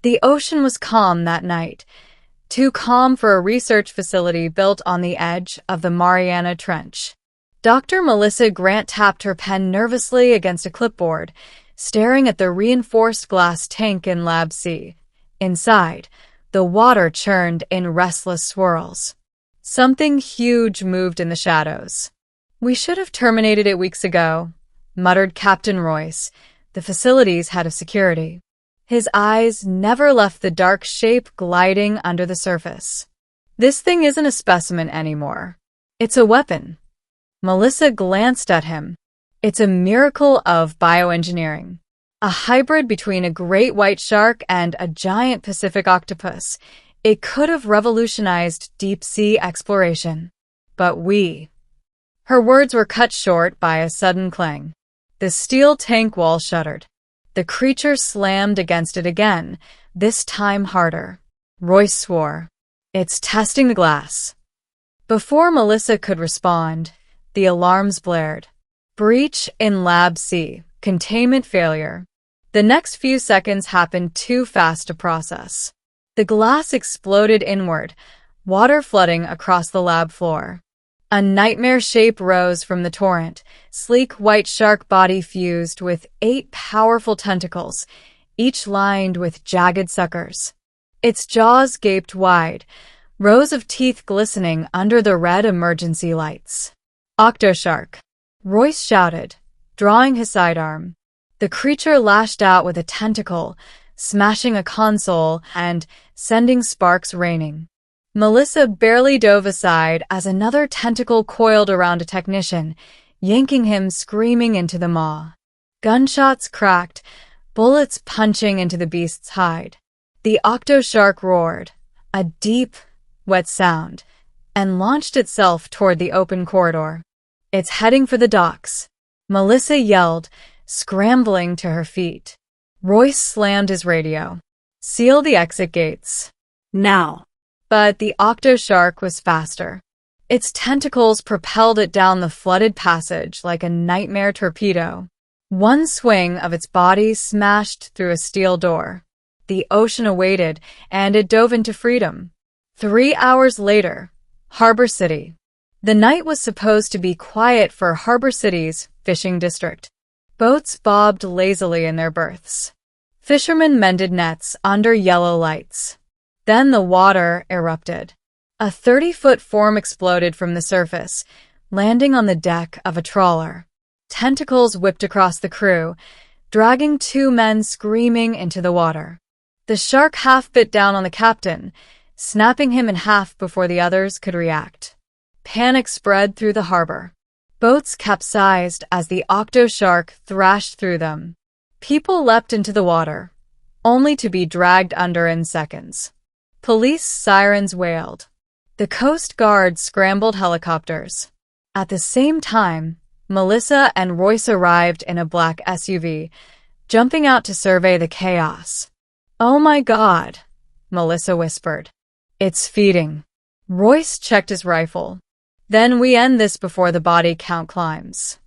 The ocean was calm that night, too calm for a research facility built on the edge of the Mariana Trench. Dr. Melissa Grant tapped her pen nervously against a clipboard, staring at the reinforced glass tank in Lab C. Inside, the water churned in restless swirls. Something huge moved in the shadows. "We should have terminated it weeks ago," muttered Captain Royce, the facility's head of security. His eyes never left the dark shape gliding under the surface. "This thing isn't a specimen anymore. It's a weapon." Melissa glanced at him. "It's a miracle of bioengineering. A hybrid between a great white shark and a giant Pacific octopus. It could have revolutionized deep-sea exploration. But we—" Her words were cut short by a sudden clang. The steel tank wall shuddered. The creature slammed against it again, this time harder. Royce swore. "It's testing the glass." Before Melissa could respond, the alarms blared. "Breach in Lab C. Containment failure." The next few seconds happened too fast to process. The glass exploded inward, water flooding across the lab floor. A nightmare shape rose from the torrent, sleek white shark body fused with 8 powerful tentacles, each lined with jagged suckers. Its jaws gaped wide, rows of teeth glistening under the red emergency lights. "Octo-Shark!" Royce shouted, drawing his sidearm. The creature lashed out with a tentacle, smashing a console and sending sparks raining. Melissa barely dove aside as another tentacle coiled around a technician, yanking him screaming into the maw. Gunshots cracked, bullets punching into the beast's hide. The Octo-Shark roared, a deep, wet sound, and launched itself toward the open corridor. "It's heading for the docks," Melissa yelled, scrambling to her feet. Royce slammed his radio. "Seal the exit gates. Now." But the Octo-Shark was faster. Its tentacles propelled it down the flooded passage like a nightmare torpedo. One swing of its body smashed through a steel door. The ocean awaited, and it dove into freedom. 3 hours later, Harbor City. The night was supposed to be quiet for Harbor City's fishing district. Boats bobbed lazily in their berths. Fishermen mended nets under yellow lights. Then the water erupted. A 30-foot form exploded from the surface, landing on the deck of a trawler. Tentacles whipped across the crew, dragging 2 men screaming into the water. The shark half bit down on the captain, snapping him in half before the others could react. Panic spread through the harbor. Boats capsized as the Octo-Shark thrashed through them. People leapt into the water, only to be dragged under in seconds. Police sirens wailed. The Coast Guard scrambled helicopters. At the same time, Melissa and Royce arrived in a black SUV, jumping out to survey the chaos. "Oh my God," Melissa whispered. "It's feeding." Royce checked his rifle. "Then we end this before the body count climbs."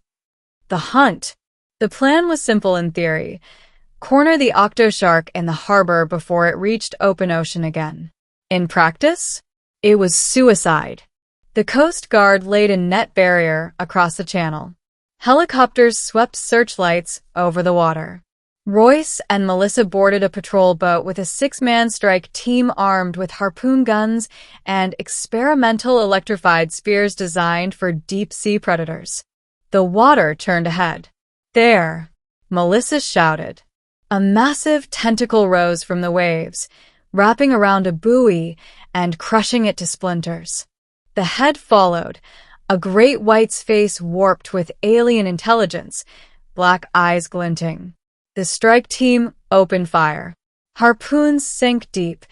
The hunt. The plan was simple in theory. Corner the Octo-Shark in the harbor before it reached open ocean again. In practice, it was suicide. The Coast Guard laid a net barrier across the channel. Helicopters swept searchlights over the water. Royce and Melissa boarded a patrol boat with a 6-man strike team armed with harpoon guns and experimental electrified spears designed for deep-sea predators. The water turned ahead. "There!" Melissa shouted. A massive tentacle rose from the waves, wrapping around a buoy and crushing it to splinters. The head followed, a great white's face warped with alien intelligence, black eyes glinting. The strike team opened fire. Harpoons sank deep,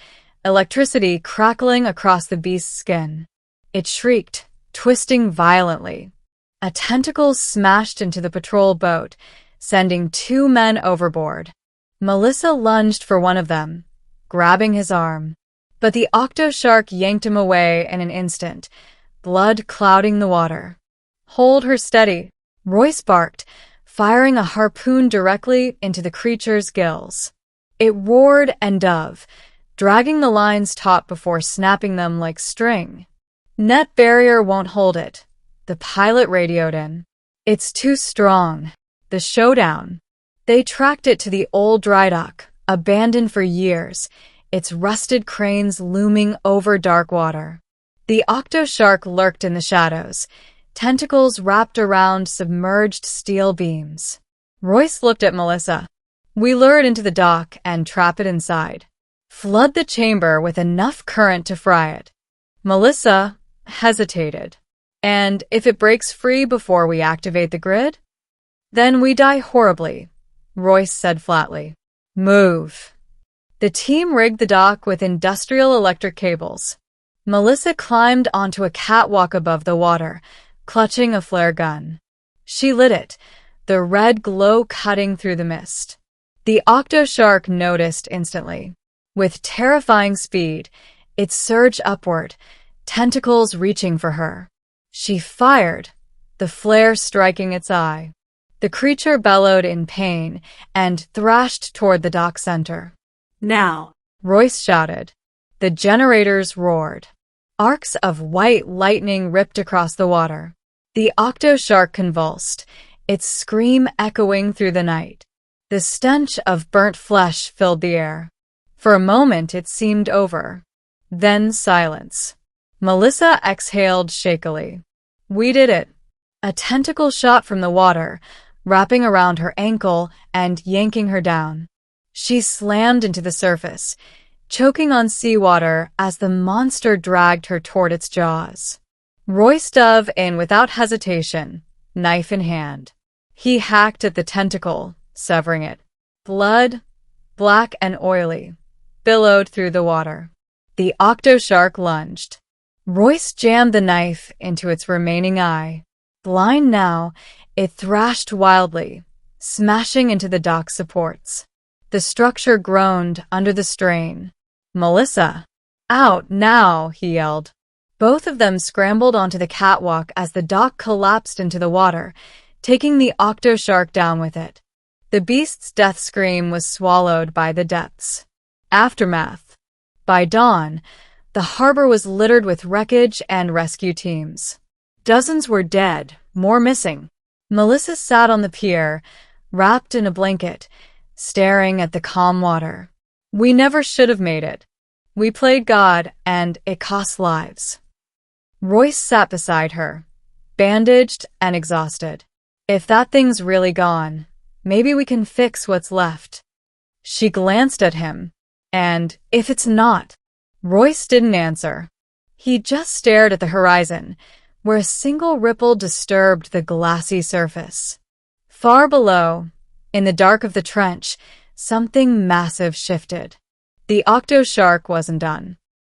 electricity crackling across the beast's skin. It shrieked, twisting violently. A tentacle smashed into the patrol boat, sending 2 men overboard. Melissa lunged for one of them, grabbing his arm. But the Octo-Shark yanked him away in an instant, blood clouding the water. "Hold her steady," Royce barked, firing a harpoon directly into the creature's gills. It roared and dove, dragging the lines taut before snapping them like string. Net barrier won't hold it, the pilot radioed in. It's too strong. The Showdown. They tracked it to the old dry dock, abandoned for years, its rusted cranes looming over dark water. The Octo-Shark lurked in the shadows, tentacles wrapped around submerged steel beams. Royce looked at Melissa. We lure it into the dock and trap it inside. Flood the chamber with enough current to fry it. Melissa hesitated. And if it breaks free before we activate the grid? Then we die horribly, Royce said flatly. Move. The team rigged the dock with industrial electric cables. Melissa climbed onto a catwalk above the water, clutching a flare gun. She lit it, the red glow cutting through the mist. The Octo-Shark noticed instantly. With terrifying speed, it surged upward, tentacles reaching for her. She fired, the flare striking its eye. The creature bellowed in pain and thrashed toward the dock center. Now, Royce shouted. The generators roared. Arcs of white lightning ripped across the water. The Octo-Shark convulsed, its scream echoing through the night. The stench of burnt flesh filled the air. For a moment it seemed over. Then silence. Melissa exhaled shakily. We did it. A tentacle shot from the water, wrapping around her ankle and yanking her down. She slammed into the surface, choking on seawater as the monster dragged her toward its jaws. Royce dove in without hesitation, knife in hand. He hacked at the tentacle, severing it. Blood, black and oily, billowed through the water. The Octo-Shark lunged. Royce jammed the knife into its remaining eye. Blind now, it thrashed wildly, smashing into the dock supports. The structure groaned under the strain. Melissa! Out now, he yelled. Both of them scrambled onto the catwalk as the dock collapsed into the water, taking the Octo-Shark down with it. The beast's death scream was swallowed by the depths. Aftermath. By dawn, the harbor was littered with wreckage and rescue teams. Dozens were dead, more missing. Melissa sat on the pier, wrapped in a blanket, staring at the calm water. We never should have made it. We played God, and it cost lives. Royce sat beside her, bandaged and exhausted. If that thing's really gone, maybe we can fix what's left. She glanced at him. And if it's not? Royce didn't answer. He just stared at the horizon, where a single ripple disturbed the glassy surface. Far below, in the dark of the trench, something massive shifted. The Octo-Shark wasn't done.